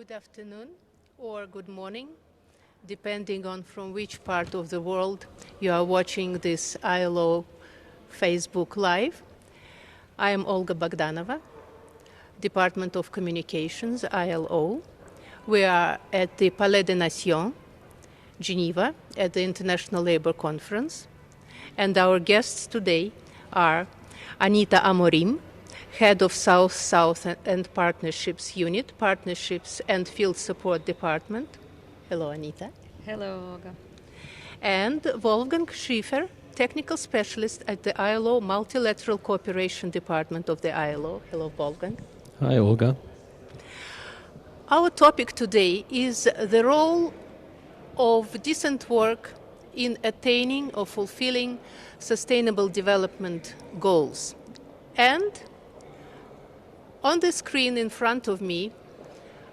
Good afternoon or good morning, depending on from which part of the world you are watching this ILO Facebook Live. I am Olga Bogdanova, Department of Communications, ILO. We are at the Palais des Nations, Geneva, at the International Labour Conference. And our guests today are Anita Amorim, Head of SouthSouth and Partnerships Unit, Partnerships and Field Support Department. Hello, Anita. Hello, Olga. And Wolfgang Schiefer, Technical Specialist at the ILO Multilateral Cooperation Department of the ILO. Hello, Wolfgang. Hi, Olga. Our topic today is the role of decent work in attaining or fulfilling sustainable development goals. And on the screen in front of me,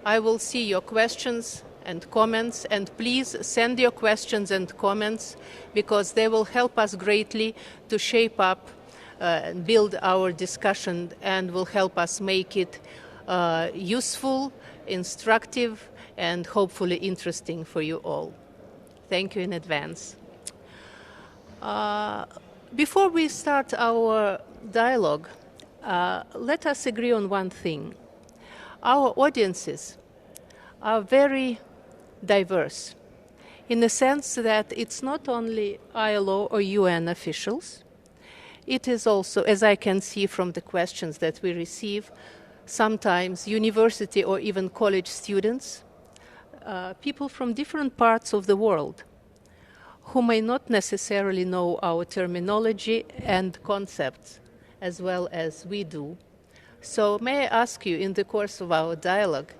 I will see your questions and comments, and please send your questions and comments because they will help us greatly to shape up and build our discussion and will help us make it useful, instructive, and hopefully interesting for you all. Thank you in advance. Before we start our dialogue, let us agree on one thing. Our audiences are very diverse in the sense that it's not only ILO or UN officials. It is also, as I can see from the questions that we receive, sometimes university or even college students, people from different parts of the world who may not necessarily know our terminology and concepts as well as we do. So may I ask you in the course of our dialogue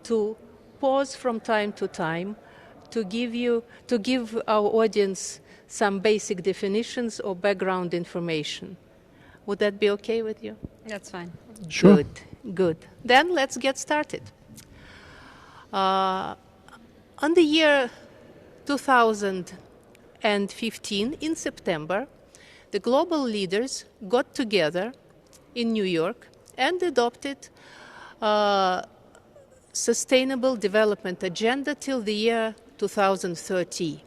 to pause from time to time to give our audience some basic definitions or background information. Would that be okay with you? That's fine. Sure. Good. Then let's get started. On the year 2015, in September, the global leaders got together in New York and adopted a Sustainable Development Agenda till the year 2030.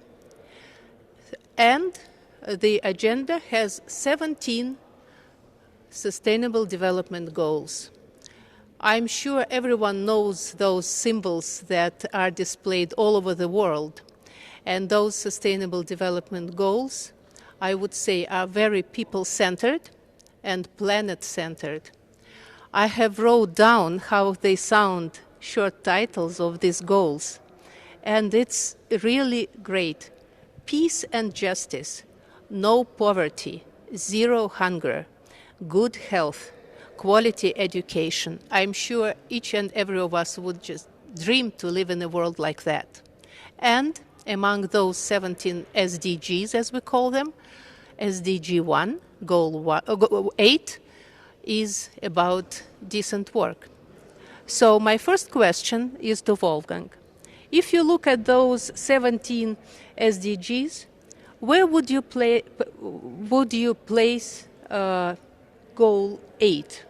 And the agenda has 17 Sustainable Development Goals. I'm sure everyone knows those symbols that are displayed all over the world. And those Sustainable Development Goals, I would say, are very people-centered and planet-centered. I have wrote down how they sound, short titles of these goals, and it's really great. Peace and justice, no poverty, zero hunger, good health, quality education. I'm sure each and every of us would just dream to live in a world like that. And among those 17 SDGs, as we call them, SDG 1, Goal 8, is about decent work. So my first question is to Wolfgang. If you look at those 17 SDGs, where would you place Goal 8?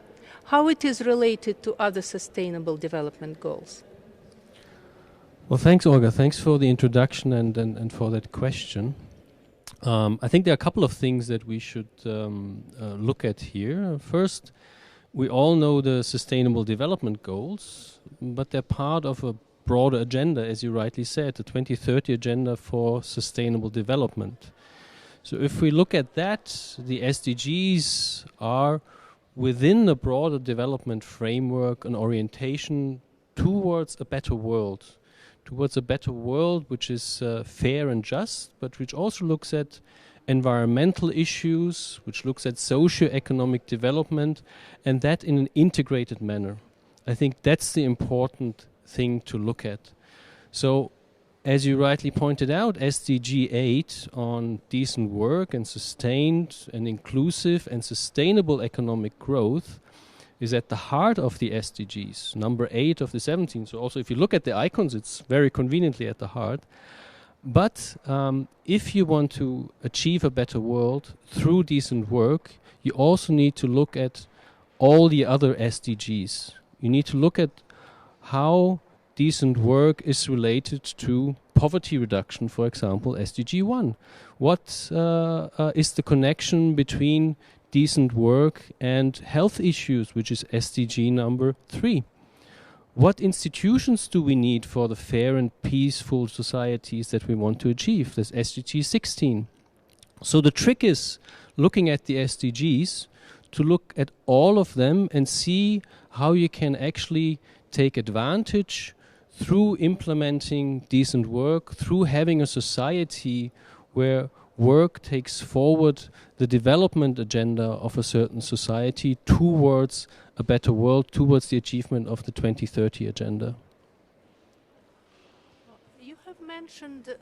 How it is related to other sustainable development goals? Well, thanks, Olga. Thanks for the introduction and for that question. I think there are a couple of things that we should look at here. First, we all know the Sustainable Development Goals, but they're part of a broader agenda, as you rightly said, the 2030 Agenda for Sustainable Development. So if we look at that, the SDGs are within the broader development framework an orientation towards a better world. Towards a better world which is fair and just, but which also looks at environmental issues, which looks at socio-economic development, and that in an integrated manner. I think that's the important thing to look at. So, as you rightly pointed out, SDG 8 on decent work and sustained and inclusive and sustainable economic growth is at the heart of the SDGs, number 8 of the 17. So also if you look at the icons, it's very conveniently at the heart. But if you want to achieve a better world through decent work, you also need to look at all the other SDGs. You need to look at how decent work is related to poverty reduction, for example, SDG 1? What is the connection between decent work and health issues, which is SDG number 3? What institutions do we need for the fair and peaceful societies that we want to achieve? That's SDG 16. So the trick is looking at the SDGs to look at all of them and see how you can actually take advantage through implementing decent work, through having a society where work takes forward the development agenda of a certain society towards a better world, towards the achievement of the 2030 agenda. You have mentioned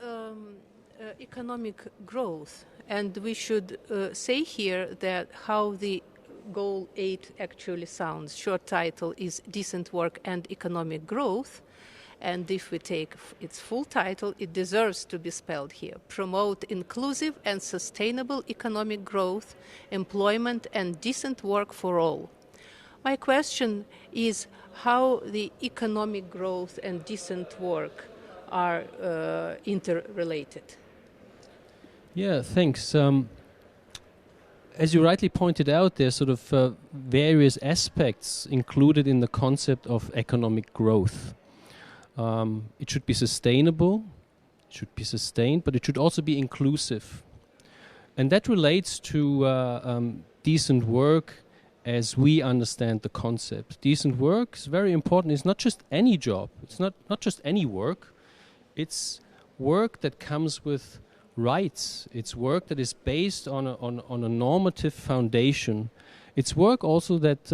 economic growth, and we should say here that how the Goal 8 actually sounds. Short title is Decent Work and Economic Growth. And if we take its full title, it deserves to be spelled here. Promote inclusive and sustainable economic growth, employment, and decent work for all. My question is how the economic growth and decent work are interrelated. Yeah, thanks. As you rightly pointed out, there's sort of various aspects included in the concept of economic growth. It should be sustainable, it should be sustained, but it should also be inclusive. And that relates to decent work as we understand the concept. Decent work is very important. It's not just any job. It's not just any work. It's work that comes with rights. It's work that is based on a normative foundation. It's work also that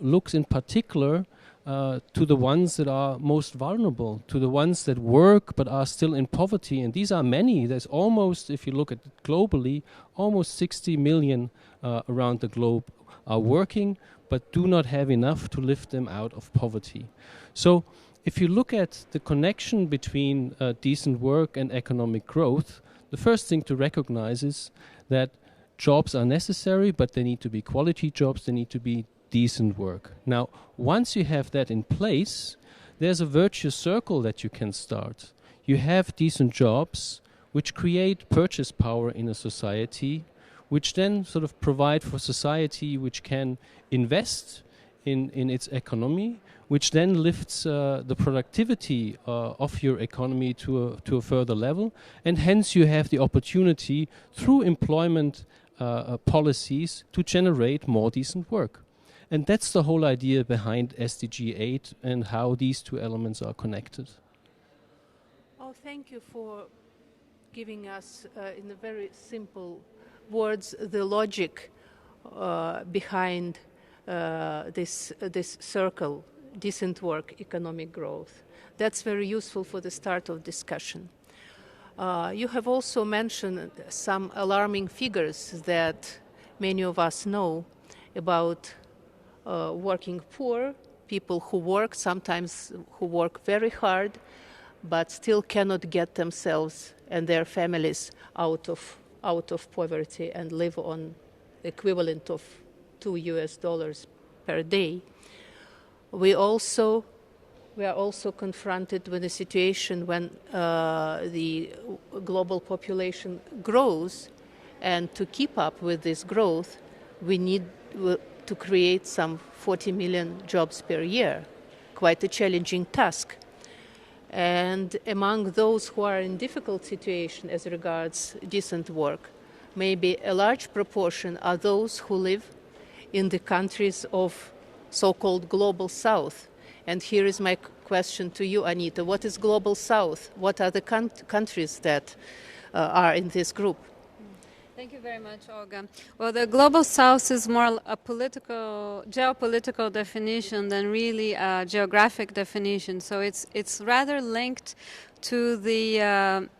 looks in particular to the ones that are most vulnerable, to the ones that work but are still in poverty. And these are many. There's almost, if you look at it globally, almost 60 million around the globe are working but do not have enough to lift them out of poverty. So if you look at the connection between decent work and economic growth, the first thing to recognize is that jobs are necessary, but they need to be quality jobs, they need to be decent work. Now, once you have that in place, there's a virtuous circle that you can start. You have decent jobs which create purchase power in a society, which then sort of provide for society which can invest in its economy, which then lifts the productivity of your economy to a further level, and hence you have the opportunity through employment policies to generate more decent work. And that's the whole idea behind SDG 8 and how these two elements are connected. Oh, thank you for giving us in a very simple words the logic behind this circle, decent work, economic growth. That's very useful for the start of discussion. You have also mentioned some alarming figures that many of us know about working poor, people who work, sometimes who work very hard, but still cannot get themselves and their families out of poverty and live on equivalent of $2 per day. We are also confronted with a situation when the global population grows, and to keep up with this growth, we need to create some 40 million jobs per year. Quite a challenging task. And among those who are in difficult situation as regards decent work, maybe a large proportion are those who live in the countries of so-called Global South. And here is my question to you, Anita. What is Global South? What are the countries that are in this group? Thank you very much, Olga. Well, the Global South is more a geopolitical definition than really a geographic definition. So it's rather linked to the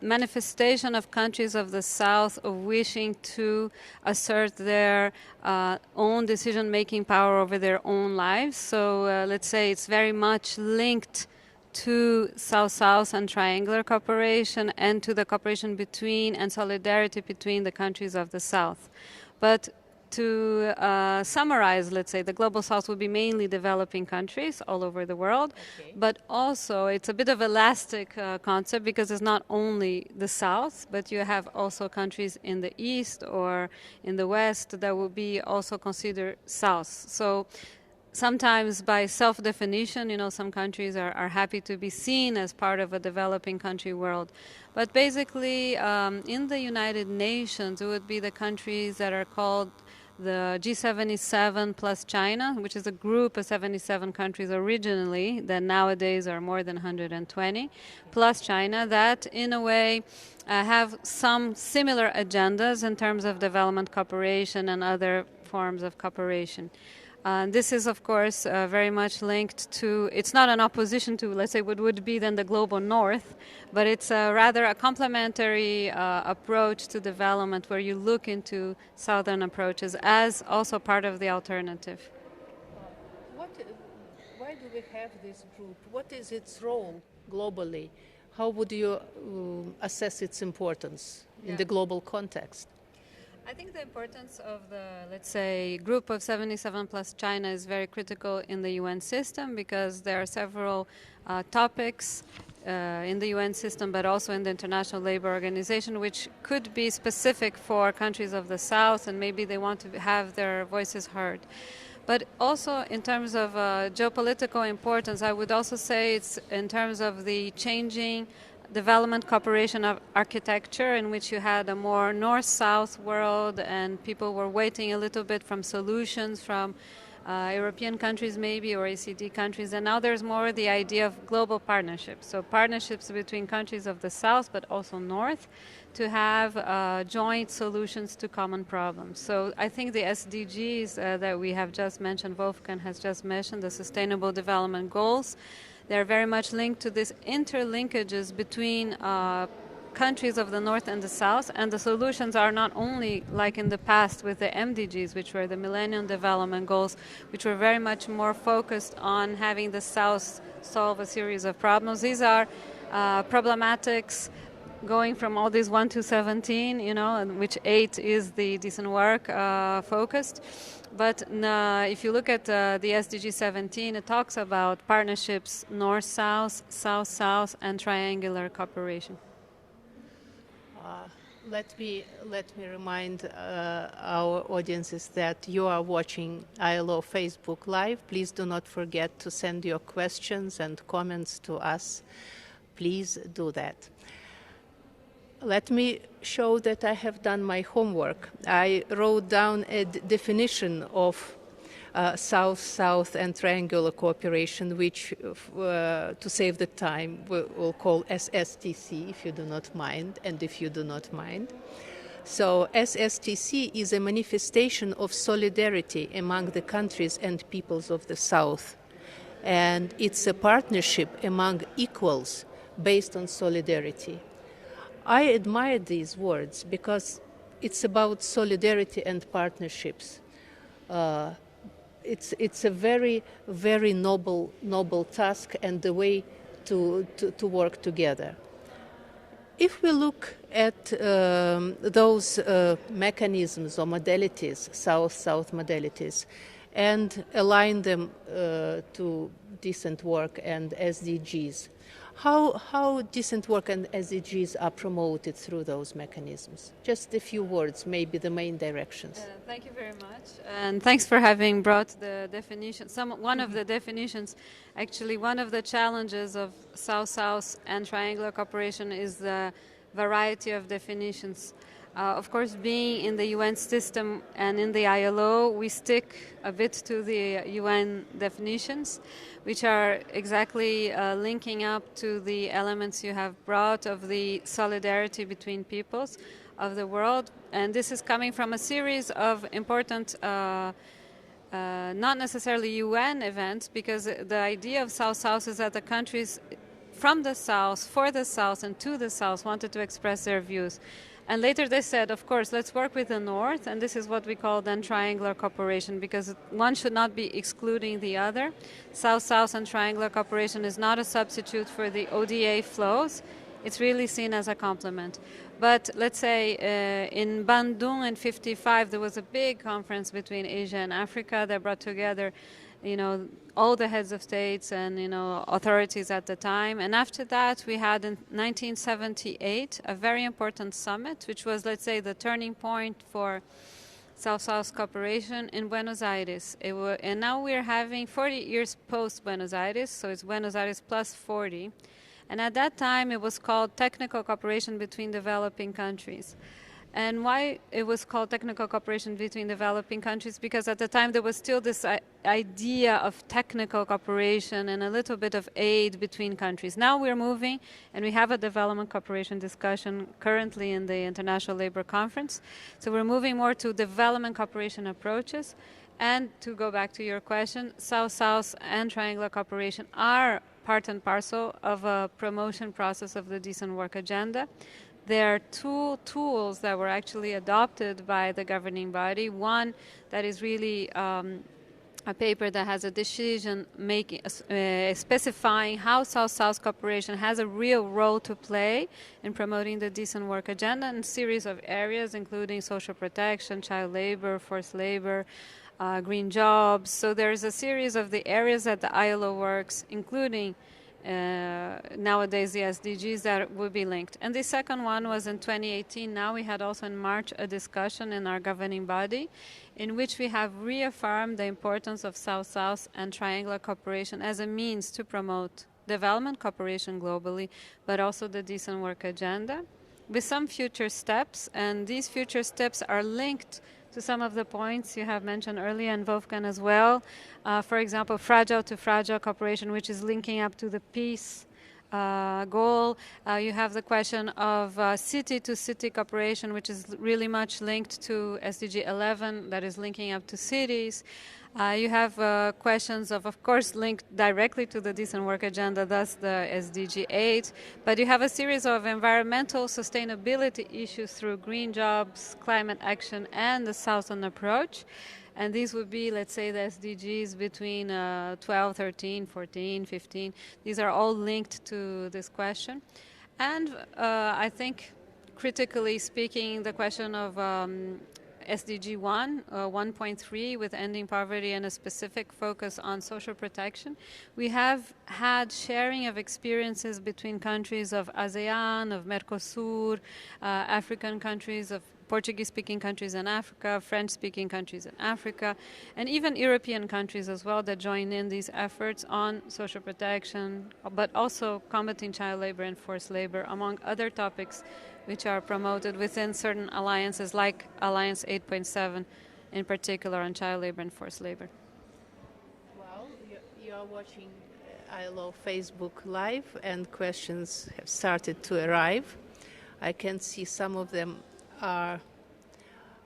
manifestation of countries of the South of wishing to assert their own decision-making power over their own lives. So let's say it's very much linked to SouthSouth and triangular cooperation and to the cooperation between and solidarity between the countries of the South. But to summarize, let's say, the Global South will be mainly developing countries all over the world, Okay. but also it's a bit of elastic concept because it's not only the South, but you have also countries in the East or in the West that will be also considered South. So sometimes by self-definition, some countries are happy to be seen as part of a developing country world. But basically, in the United Nations, it would be the countries that are called the G77 plus China, which is a group of 77 countries originally that nowadays are more than 120, plus China, that in a way have some similar agendas in terms of development cooperation and other forms of cooperation. This is, of course, very much linked to, it's not an opposition to, let's say, what would be then the global north, but it's rather a complementary approach to development where you look into southern approaches as also part of the alternative. Why do we have this group? What is its role globally? How would you assess its importance in the global context? I think the importance of the, let's say, group of 77 plus China is very critical in the UN system because there are several topics in the UN system, but also in the International Labour Organization, which could be specific for countries of the South, and maybe they want to have their voices heard. But also in terms of geopolitical importance, I would also say it's in terms of the changing development cooperation of architecture in which you had a more north-south world and people were waiting a little bit from solutions from European countries maybe or ACD countries, and now there's more the idea of global partnerships. So partnerships between countries of the south but also north to have joint solutions to common problems. So I think the SDGs that we have just mentioned, Wolfgang has just mentioned, the Sustainable Development Goals, they're very much linked to these interlinkages between countries of the North and the South, and the solutions are not only like in the past with the MDGs, which were the Millennium Development Goals, which were very much more focused on having the South solve a series of problems. These are problematics going from all these 1 to 17, and which 8 is the decent work focused. But if you look at the SDG 17, it talks about partnerships North-South, South-South, and triangular cooperation. Let me remind our audiences that you are watching ILO Facebook Live. Please do not forget to send your questions and comments to us. Please do that. Let me show that I have done my homework. I wrote down a definition of South-South and triangular cooperation, which, to save the time, we'll call SSTC, if you do not mind, and if you do not mind. So SSTC is a manifestation of solidarity among the countries and peoples of the South. And it's a partnership among equals based on solidarity. I admire these words because it's about solidarity and partnerships. It's a very, very noble task and the way to work together. If we look at those mechanisms or modalities, South-South modalities, and align them to decent work and SDGs, how decent work and SDGs are promoted through those mechanisms? Just a few words, maybe the main directions. Thank you very much. And thanks for having brought the definition. One of the definitions, actually one of the challenges of South-South and triangular cooperation is the variety of definitions. Of course, being in the UN system and in the ILO, we stick a bit to the UN definitions, which are exactly linking up to the elements you have brought of the solidarity between peoples of the world. And this is coming from a series of important, not necessarily UN events, because the idea of South-South is that the countries from the South, for the South, and to the South wanted to express their views. And later they said, of course, let's work with the North, and this is what we call then triangular cooperation, because one should not be excluding the other. South-South and triangular cooperation is not a substitute for the ODA flows. it's really seen as a complement. But let's say in Bandung in 55, there was a big conference between Asia and Africa that brought together, all the heads of states and, authorities at the time. And after that, we had in 1978 a very important summit, which was, let's say, the turning point for South-South cooperation in Buenos Aires. And now we're having 40 years post-Buenos Aires, so it's Buenos Aires plus 40. And at that time, it was called technical cooperation between developing countries. And why it was called technical cooperation between developing countries? Because at the time, there was still this idea of technical cooperation and a little bit of aid between countries. Now we're moving, and we have a development cooperation discussion currently in the International Labour Conference. So we're moving more to development cooperation approaches. And to go back to your question, South-South and triangular cooperation are part and parcel of a promotion process of the Decent Work Agenda. There are two tools that were actually adopted by the governing body. One that is really a paper that has a decision making, specifying how South-South cooperation has a real role to play in promoting the Decent Work Agenda in a series of areas, including social protection, child labor, forced labor, green jobs. So there's a series of the areas that the ILO works, including nowadays the SDGs that will be linked. And the second one was in 2018. Now we had also in March a discussion in our governing body in which we have reaffirmed the importance of South-South and triangular cooperation as a means to promote development cooperation globally, but also the Decent Work Agenda with some future steps. And these future steps are linked to some of the points you have mentioned earlier, and Wolfgang as well. For example, fragile to fragile cooperation, which is linking up to the peace goal. You have the question of city to city cooperation, which is really much linked to SDG 11, that is linking up to cities. You have questions of course, linked directly to the Decent Work Agenda, thus the SDG 8. But you have a series of environmental sustainability issues through green jobs, climate action, and the Southern approach. And these would be, let's say, the SDGs between 12, 13, 14, 15. These are all linked to this question. And I think, critically speaking, the question of SDG 1, 1.3, with ending poverty and a specific focus on social protection. We have had sharing of experiences between countries of ASEAN, of Mercosur, African countries, of Portuguese-speaking countries in Africa, French-speaking countries in Africa, and even European countries as well that join in these efforts on social protection, but also combating child labor and forced labor, among other topics which are promoted within certain alliances like Alliance 8.7, in particular on child labor and forced labor. Well, you are watching ILO Facebook Live, and questions have started to arrive. I can see some of them are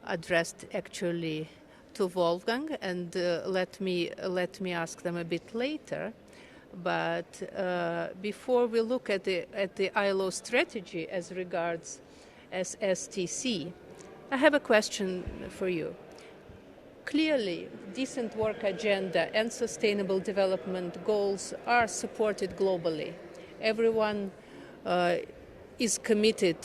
addressed actually to Wolfgang, and let me ask them a bit later. But before we look at the ILO strategy as regards STC, I have a question for you. Clearly, Decent Work Agenda and Sustainable Development Goals are supported globally. Everyone is committed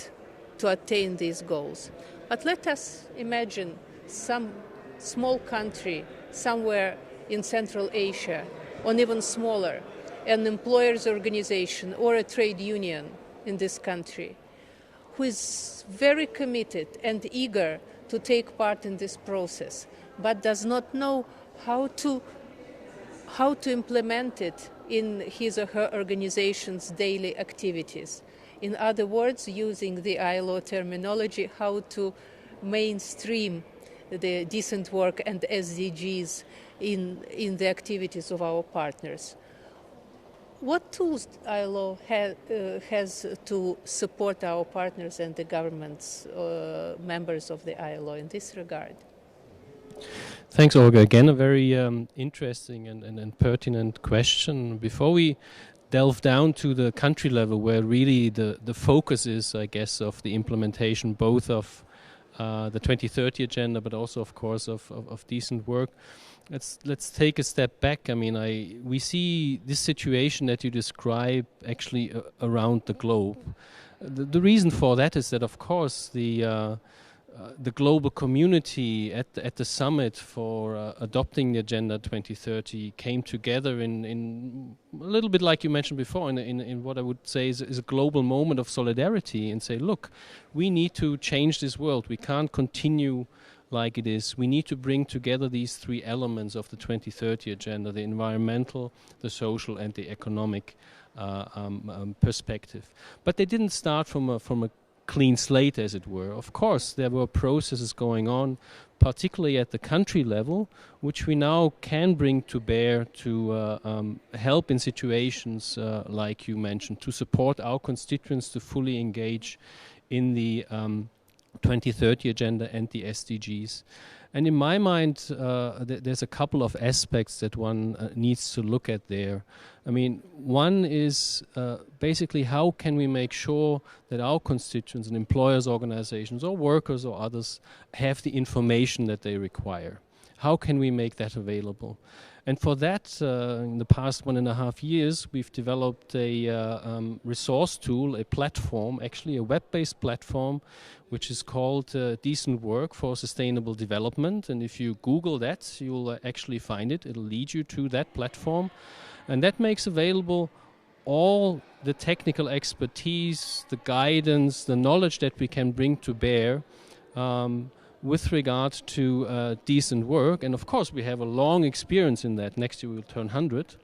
to attain these goals. But let us imagine some small country somewhere in Central Asia, or even smaller, an employers' organization or a trade union in this country, who is very committed and eager to take part in this process, but does not know how to implement it in his or her organization's daily activities. In other words, using the ILO terminology, how to mainstream the decent work and SDGs in the activities of our partners. What tools ILO has to support our partners and the governments, members of the ILO in this regard? Thanks, Olga. Again, a very interesting and pertinent question. Before we delve down to the country level, where really the focus is, I guess, of the implementation both of the 2030 agenda, but also, of course, of decent work. Let's take a step back. I mean, we see this situation that you describe actually around the globe. The reason for that is that, of course, the global community at the summit for adopting the Agenda 2030 came together in a little bit like you mentioned before, in what I would say is a global moment of solidarity, and say, look, we need to change this world. We can't continue like it is. We need to bring together these three elements of the 2030 agenda: the environmental, the social, and the economic perspective. But they didn't start from a clean slate, as it were. Of course, there were processes going on, particularly at the country level, which we now can bring to bear to help in situations like you mentioned, to support our constituents to fully engage in the 2030 agenda and the SDGs. And in my mind, there's a couple of aspects that one needs to look at there. I mean, one is basically how can we make sure that our constituents and employers' organizations or workers or others have the information that they require? How can we make that available? And for that, in the past 1.5 years, we've developed a resource tool, a platform, actually a web-based platform, which is called Decent Work for Sustainable Development. And if you Google that, you'll actually find it. It'll lead you to that platform. And that makes available all the technical expertise, the guidance, the knowledge that we can bring to bear with regard to decent work. And of course, we have a long experience in that. Next year we'll turn 100.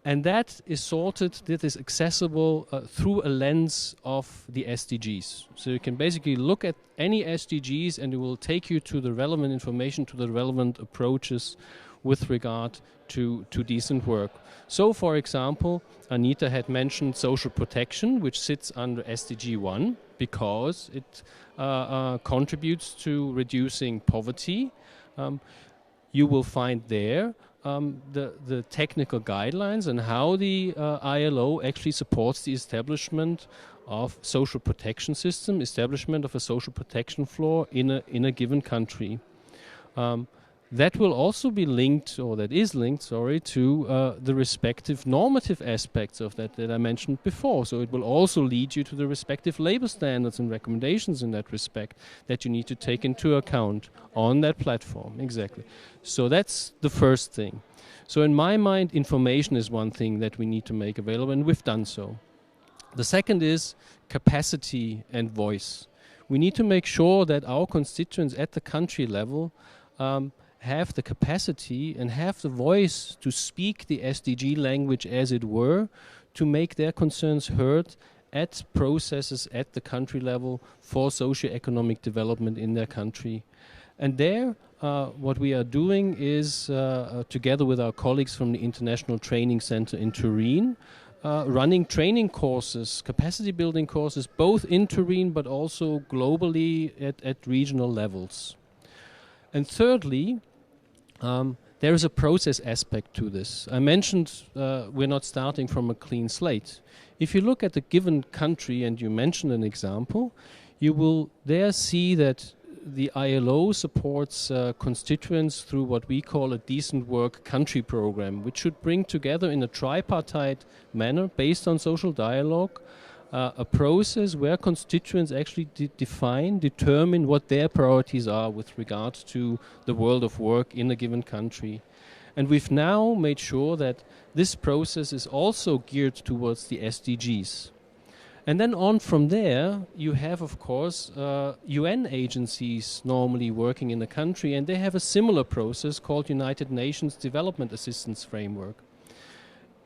And that is sorted, that is accessible through a lens of the SDGs. So you can basically look at any SDGs and it will take you to the relevant information, to the relevant approaches with regard to decent work. So, for example, Anita had mentioned social protection, which sits under SDG 1 because it contributes to reducing poverty. You will find there the technical guidelines and how the ILO actually supports the establishment of social protection system, establishment of a social protection floor in a given country. That will also be linked, or that is linked, to the respective normative aspects of that I mentioned before. So it will also lead you to the respective labor standards and recommendations in that respect that you need to take into account on that platform. Exactly. So that's the first thing. So in my mind, information is one thing that we need to make available, and we've done so. The second is capacity and voice. We need to make sure that our constituents at the country level have the capacity and have the voice to speak the SDG language, as it were, to make their concerns heard at processes at the country level for socio-economic development in their country. And there, what we are doing is, together with our colleagues from the International Training Center in Turin, running training courses, capacity building courses, both in Turin but also globally at regional levels. And thirdly, there is a process aspect to this. I mentioned we're not starting from a clean slate. If you look at a given country, and you mentioned an example, you will there see that the ILO supports constituents through what we call a decent work country program, which should bring together in a tripartite manner, based on social dialogue, a process where constituents actually determine what their priorities are with regard to the world of work in a given country. And we've now made sure that this process is also geared towards the SDGs. And then on from there, you have, of course, UN agencies normally working in the country, and they have a similar process called United Nations Development Assistance Framework.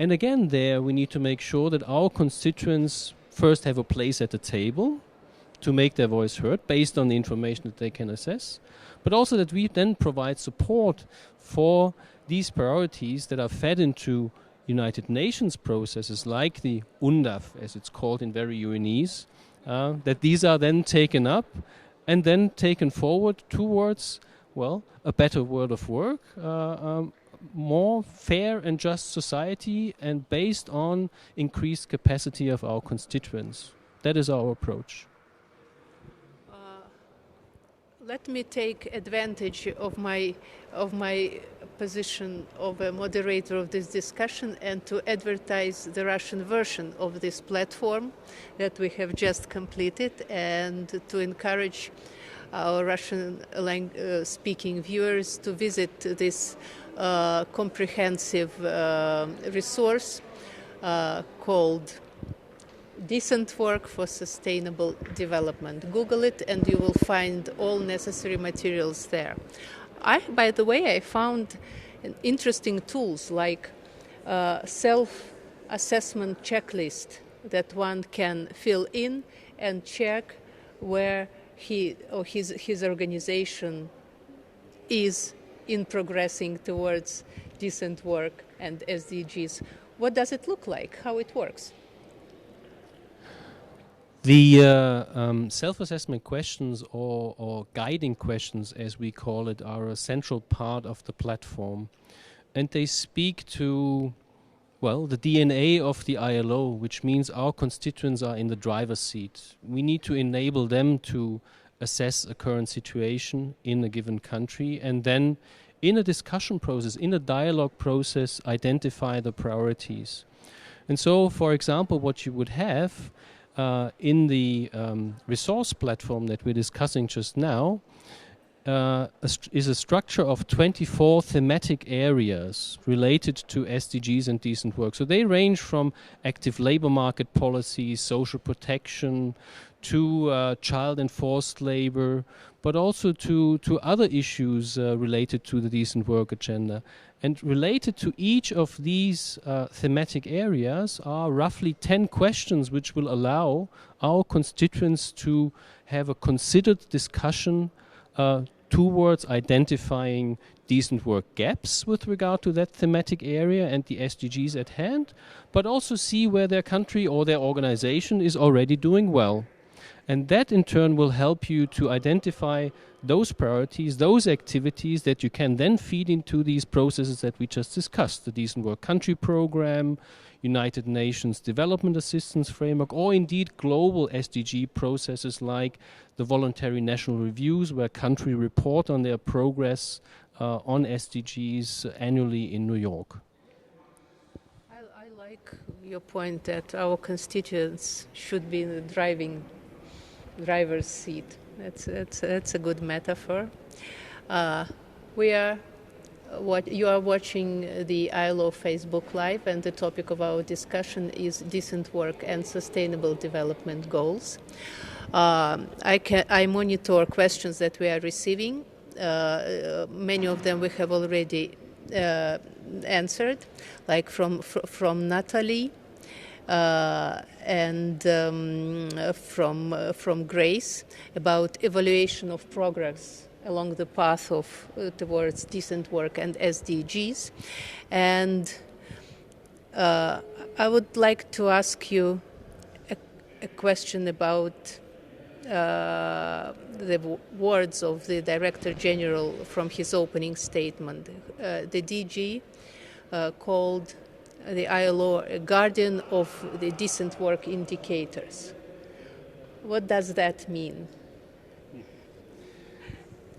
And again, there we need to make sure that our constituents first have a place at the table to make their voice heard based on the information that they can assess, but also that we then provide support for these priorities that are fed into United Nations processes like the UNDAF, as it's called in very UNEs, that these are then taken up and then taken forward towards, well, a better world of work, more fair and just society, and based on increased capacity of our constituents. That is our approach. Let me take advantage of my position of a moderator of this discussion and to advertise the Russian version of this platform that we have just completed, and to encourage our Russian speaking viewers to visit this comprehensive resource called Decent Work for Sustainable Development. Google it and you will find all necessary materials there. By the way, I found interesting tools like self-assessment checklist that one can fill in and check where he or his organization is in progressing towards decent work and SDGs. What does it look like? How it works? The self-assessment questions or guiding questions, as we call it, are a central part of the platform. And they speak to, well, the DNA of the ILO, which means our constituents are in the driver's seat. We need to enable them to assess a current situation in a given country and then in a discussion process, in a dialogue process, identify the priorities. And so, for example, what you would have in the resource platform that we're discussing just now is a structure of 24 thematic areas related to SDGs and decent work. So they range from active labor market policies, social protection, to child and forced labor, but also to other issues related to the decent work agenda. And related to each of these thematic areas are roughly 10 questions which will allow our constituents to have a considered discussion towards identifying decent work gaps with regard to that thematic area and the SDGs at hand, but also see where their country or their organization is already doing well. And that in turn will help you to identify those priorities, those activities that you can then feed into these processes that we just discussed, the Decent Work Country Program, United Nations Development Assistance Framework, or indeed global SDG processes like the voluntary national reviews, where countries report on their progress on SDGs annually in New York. I like your point that our constituents should be in the driver's seat. That's a good metaphor. You are watching the ILO Facebook Live, and the topic of our discussion is decent work and sustainable development goals. I monitor questions that we are receiving. Many of them we have already answered, like from Natalie. And from Grace about evaluation of progress along the path of towards decent work and SDGs. And I would like to ask you a question about the words of the Director General from his opening statement. The DG called the ILO a guardian of the decent work indicators. What does that mean?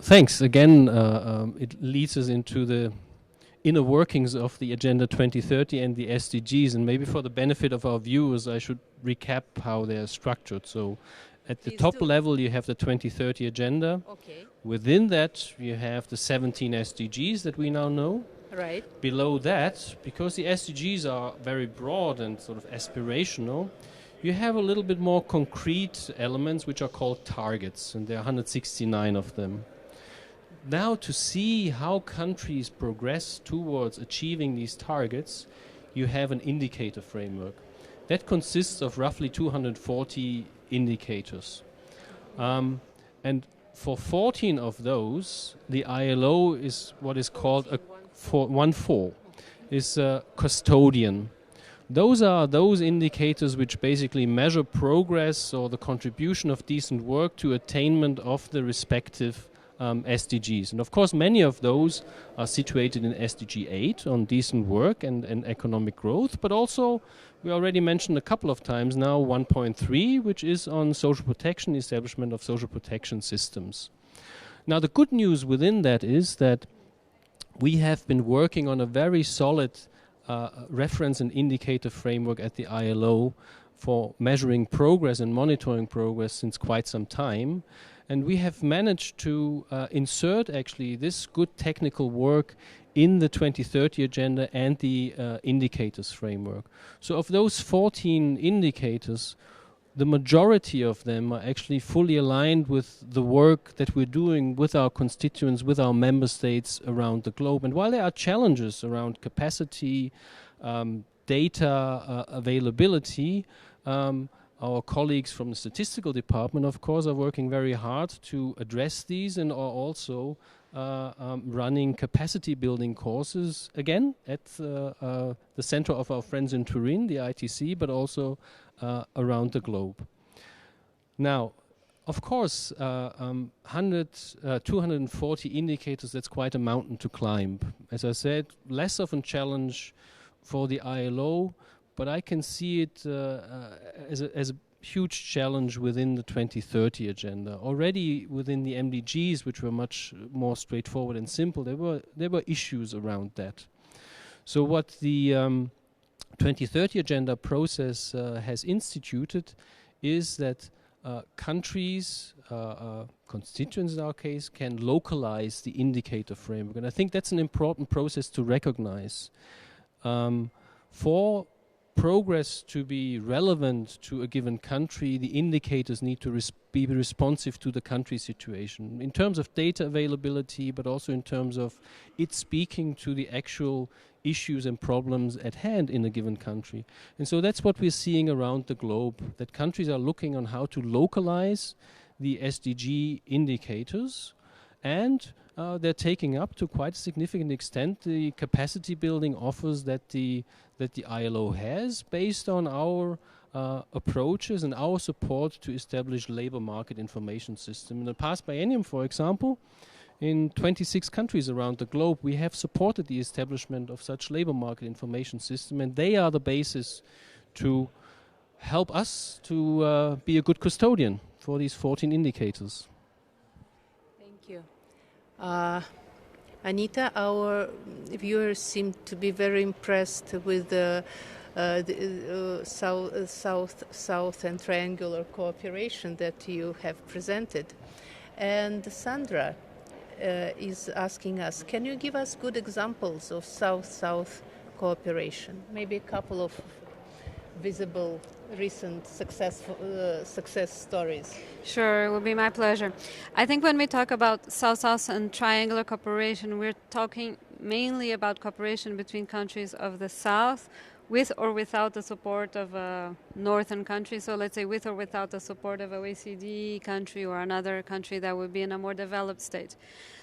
Thanks. Again, it leads us into the inner workings of the Agenda 2030 and the SDGs. And maybe for the benefit of our viewers, I should recap how they are structured. So at the top level, you have the 2030 Agenda. Okay. Within that, you have the 17 SDGs that we now know. Right. Below that, because the SDGs are very broad and sort of aspirational, you have a little bit more concrete elements which are called targets, and there are 169 of them. Now, to see how countries progress towards achieving these targets, you have an indicator framework. That consists of roughly 240 indicators. And for 14 of those, the ILO is what is called a 1.4 is a custodian. Those are those indicators which basically measure progress or the contribution of decent work to attainment of the respective SDGs. And of course, many of those are situated in SDG 8 on decent work and economic growth, but also we already mentioned a couple of times now 1.3, which is on social protection, establishment of social protection systems. Now, the good news within that is that we have been working on a very solid reference and indicator framework at the ILO for measuring progress and monitoring progress since quite some time. And we have managed to insert actually this good technical work in the 2030 agenda and the indicators framework. So of those 14 indicators, the majority of them are actually fully aligned with the work that we're doing with our constituents, with our member states around the globe. And while there are challenges around capacity, data availability, our colleagues from the statistical department, of course, are working very hard to address these and are also running capacity building courses, again, at the center of our friends in Turin, the ITC, but also around the globe. Now, of course, 240 indicators, that's quite a mountain to climb. As I said, less of a challenge for the ILO, but I can see it as a huge challenge within the 2030 agenda. Already within the MDGs, which were much more straightforward and simple, there were issues around that. So what the 2030 agenda process has instituted is that countries, constituents in our case, can localize the indicator framework. And I think that's an important process to recognize. For progress to be relevant to a given country, the indicators need to be responsive to the country situation in terms of data availability, but also in terms of it speaking to the actual issues and problems at hand in a given country. And so that's what we're seeing around the globe, that countries are looking on how to localize the SDG indicators, and they're taking up to quite a significant extent the capacity building offers that the ILO has based on our approaches and our support to establish labor market information system. In the past biennium, for example, in 26 countries around the globe, we have supported the establishment of such labor market information system, and they are the basis to help us to be a good custodian for these 14 indicators. Thank you. Anita, our viewers seem to be very impressed with the South and triangular cooperation that you have presented. And Sandra is asking us, can you give us good examples of South-South cooperation? Maybe a couple of visible recent success stories. Sure, it will be my pleasure. I think when we talk about South-South and triangular cooperation, we're talking mainly about cooperation between countries of the South, with or without the support of a northern country. So let's say with or without the support of a OECD country or another country that would be in a more developed state.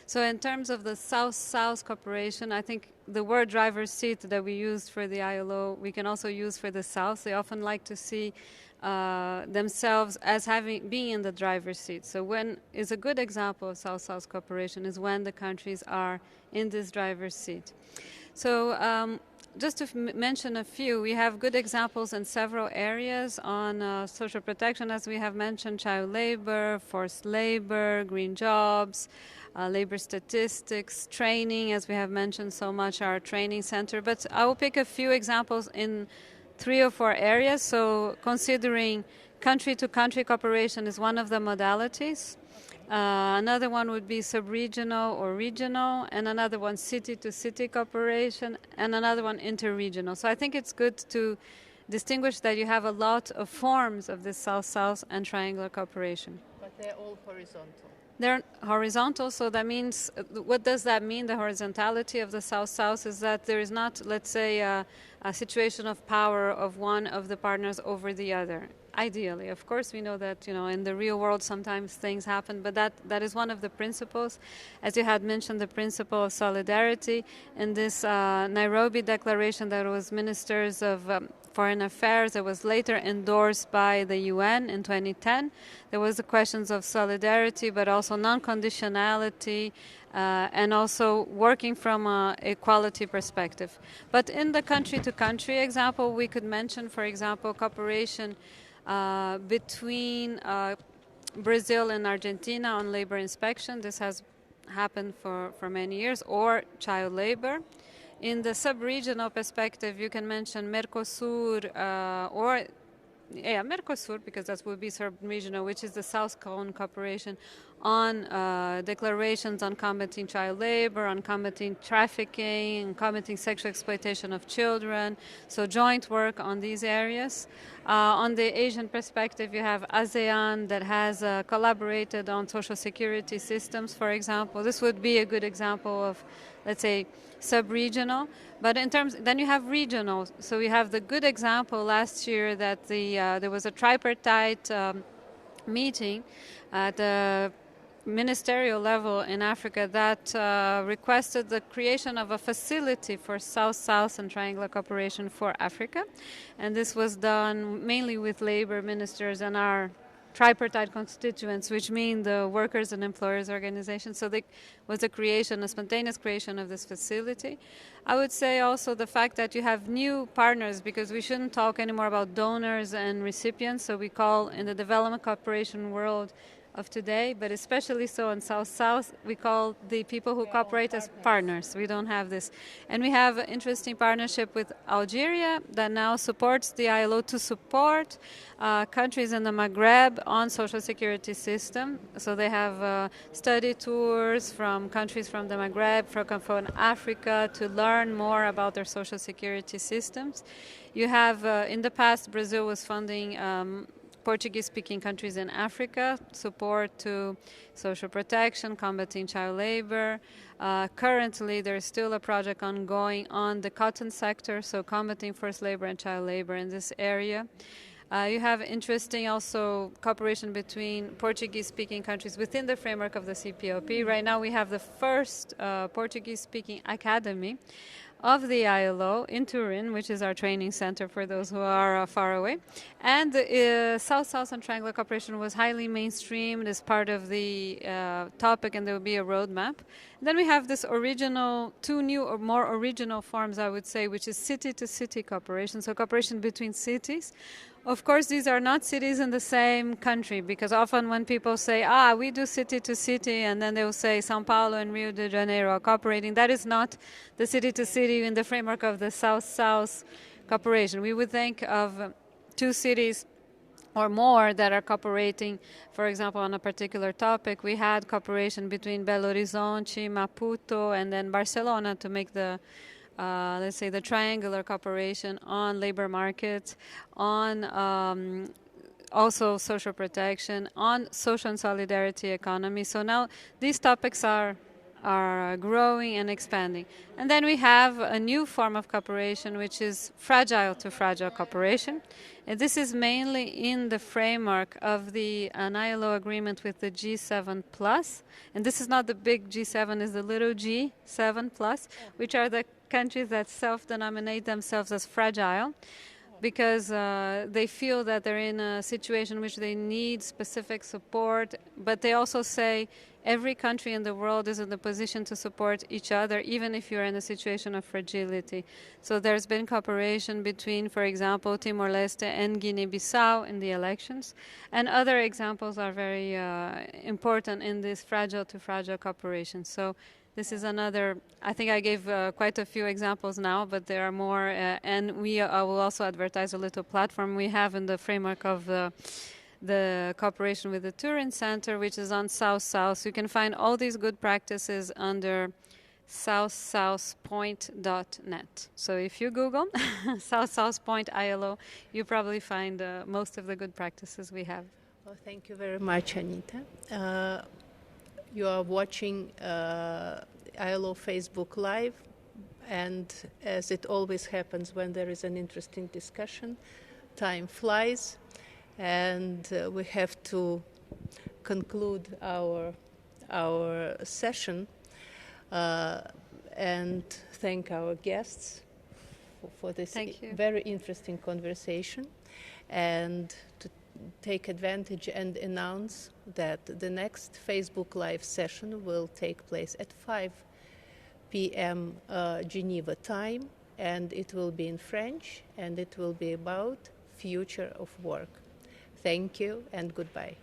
So in terms of the South-South cooperation, I think the word driver's seat that we used for the ILO, we can also use for the South. They often like to see themselves as being in the driver's seat. So when is a good example of South-South cooperation is when the countries are in this driver's seat. So just to mention a few, we have good examples in several areas on social protection, as we have mentioned, child labor, forced labor, green jobs, labor statistics, training, as we have mentioned so much, our training center. But I will pick a few examples in 3 or 4 areas. So considering country-to-country cooperation is one of the modalities. Another one would be sub-regional or regional, and another one city-to-city cooperation, and another one interregional. So I think it's good to distinguish that you have a lot of forms of this South-South and triangular cooperation. But they're all horizontal. They're horizontal, so that means, what does that mean, the horizontality of the South-South, is that there is not, let's say, a situation of power of one of the partners over the other. Ideally, of course, we know that in the real world sometimes things happen, but that is one of the principles. As you had mentioned, the principle of solidarity in this Nairobi declaration that was ministers of foreign affairs that was later endorsed by the UN in 2010. There was the questions of solidarity, but also non-conditionality, and also working from an equality perspective. But in the country-to-country example, we could mention, for example, cooperation between Brazil and Argentina on labor inspection. This has happened for many years, or child labor. In the sub-regional perspective, you can mention Mercosur Mercosur, because that would be sub-regional, which is the South Cone Cooperation on declarations on combating child labor, on combating trafficking, combating sexual exploitation of children. So joint work on these areas. On the Asian perspective, you have ASEAN that has collaborated on social security systems, for example. This would be a good example of, let's say, sub-regional. But in terms, then you have regional. So we have the good example last year that there was a tripartite meeting at the ministerial level in Africa that requested the creation of a facility for South-South and triangular cooperation for Africa. And this was done mainly with labor ministers and our tripartite constituents, which mean the workers and employers organizations. So there was a spontaneous creation of this facility. I would say also the fact that you have new partners, because we shouldn't talk anymore about donors and recipients. So we call, in the development cooperation world of today, but especially so in South-South, we call the people who cooperate as partners. We don't have this. And we have an interesting partnership with Algeria that now supports the ILO to support countries in the Maghreb on social security system. So they have study tours from countries from the Maghreb, from Africa, to learn more about their social security systems. You have, in the past, Brazil was funding Portuguese-speaking countries in Africa, support to social protection, combating child labor. Currently, there is still a project ongoing on the cotton sector, so combating forced labor and child labor in this area. You have interesting also cooperation between Portuguese-speaking countries within the framework of the CPLP. Right now, we have the first Portuguese-speaking academy of the ILO in Turin, which is our training center for those who are far away. And South-South and triangular cooperation was highly mainstreamed as part of the topic, and there will be a roadmap. And then we have this two new or more original forms, I would say, which is city-to-city cooperation, so cooperation between cities. Of course, these are not cities in the same country, because often when people say, we do city to city, and then they will say Sao Paulo and Rio de Janeiro are cooperating, that is not the city to city in the framework of the South-South cooperation. We would think of two cities or more that are cooperating, for example, on a particular topic. We had cooperation between Belo Horizonte, Maputo, and then Barcelona to make the let's say the triangular cooperation on labor markets, on also social protection, on social and solidarity economy. So now these topics are growing and expanding. And then we have a new form of cooperation, which is fragile to fragile cooperation. And this is mainly in the framework of an ILO agreement with the G7+. And this is not the big G7, it's the little G7+, which are the countries that self-denominate themselves as fragile, because they feel that they're in a situation in which they need specific support, but they also say every country in the world is in the position to support each other, even if you're in a situation of fragility. So there's been cooperation between, for example, Timor-Leste and Guinea-Bissau in the elections, and other examples are very important in this fragile to fragile cooperation. So this is another, I think I gave quite a few examples now, but there are more, and I will also advertise a little platform we have in the framework of the cooperation with the Turin Center, which is on SouthSouth. So you can find all these good practices under SouthSouthPoint.net. So if you Google SouthSouthPoint ILO, you probably find most of the good practices we have. Well, thank you very much, Anita. You are watching ILO Facebook Live, and as it always happens when there is an interesting discussion, time flies, and we have to conclude our session and thank our guests for this very interesting conversation, and to take advantage and announce that the next Facebook Live session will take place at 5 p.m. Geneva time, and it will be in French, and it will be about future of work. Thank you and goodbye.